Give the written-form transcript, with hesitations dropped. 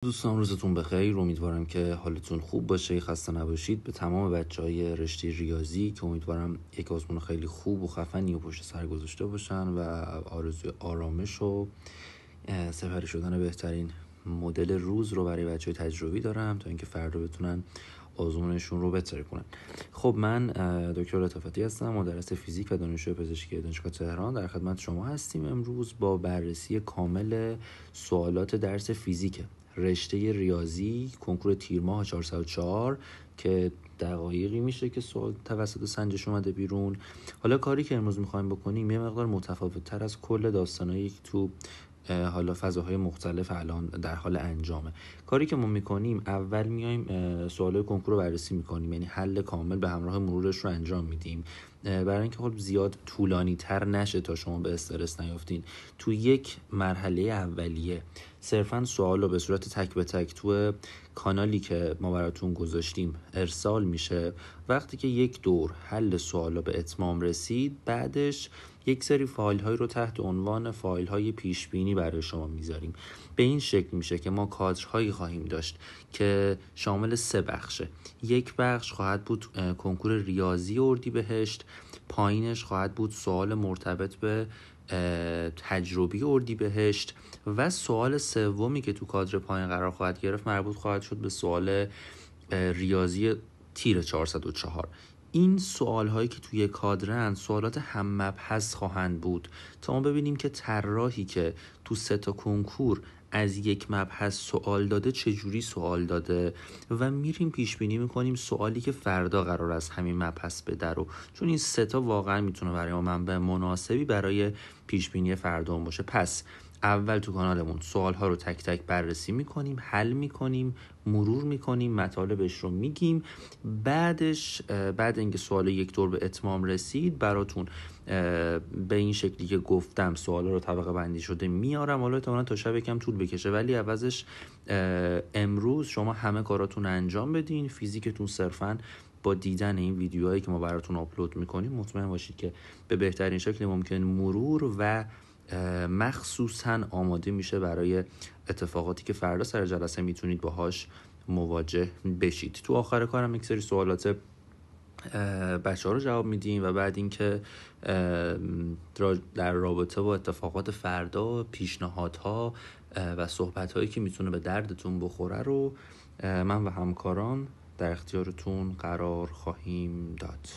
دوستان روزتون بخیر. امیدوارم که حالتون خوب باشه، خسته نباشید. به تمام بچهای رشته ریاضی که امیدوارم یک آزمون خیلی خوب و خفنی و پشت سر گذاشته باشن و آرزوی آرامش و سپری شدن بهترین مدل روز رو برای بچهای تجربی دارم تا اینکه فردا بتونن آزمونشون رو بهتر کنن. خب من دکتر لطافتی هستم، مدرس فیزیک و دانشجوی پزشکی دانشگاه تهران. در خدمت شما هستیم امروز با بررسی کامل سوالات درس فیزیک رشته ریاضی کنکور تیر ماه 404 که دقایقی میشه که سوال توسط سنجش اومده بیرون. حالا کاری که امروز میخوایم بکنیم یه مقدار متفاوت تر از کل داستانایی که تو حالا فضاهای مختلف الان در حال انجامه. کاری که ما میکنیم اول میایم سوالای کنکور رو بررسی میکنیم، یعنی حل کامل به همراه مرورش رو انجام میدیم برای اینکه خب زیاد طولانی تر نشه تا شما به استرس نیافتین. تو یک مرحله اولیه صرفا سوال رو به صورت تک به تک تو کانالی که ما براتون گذاشتیم ارسال میشه. وقتی که یک دور حل سوال رو به اتمام رسید، بعدش یک سری فایل های رو تحت عنوان فایل های پیش بینی برای شما میذاریم. به این شکل میشه که ما کادرهایی خواهیم داشت که شامل 3 بخشه. یک بخش خواهد بود کنکور ریاضی اردیبهشت، پایینش خواهد بود سوال مرتبط به تجربی اردیبهشت و سوال سومی که تو کادر پایین قرار خواهد گرفت مربوط خواهد شد به سوال ریاضی تیر 404. این سوال هایی که توی کادرن سوالات هم مبحث خواهند بود تا ما ببینیم که طراحی که تو 3 تا کنکور از یک مبحث سوال داده چجوری سوال داده و میریم پیش بینی میکنیم سوالی که فردا قرار از همین مبحث بده رو، چون این 3 تا واقعا میتونه برای ما منبع مناسبی برای پیش بینی فردا باشه. پس اول تو کانالمون سوال ها رو تک تک بررسی میکنیم، حل میکنیم، مرور میکنیم، مطالبش رو میگیم. بعدش بعد اینکه سوال یک دور به اتمام رسید براتون به این شکلی که گفتم سوالا رو طبقه بندی شده میارم. حالا احتمالاً تا شب یکم طول بکشه، ولی عوضش امروز شما همه کاراتون انجام بدین. فیزیکتون صرفاً با دیدن این ویدیوهایی که ما براتون آپلود میکنیم مطمئن باشید که به بهترین شکل ممکن مرور و مخصوصاً آماده میشه برای اتفاقاتی که فردا سر جلسه میتونید باهاش مواجه بشید. تو آخر کارم یک سری سوالات بچه ها رو جواب میدیم و بعد اینکه در رابطه با اتفاقات فردا پیشنهادها و صحبت‌هایی که میتونه به دردتون بخوره رو من و همکاران در اختیارتون قرار خواهیم داد.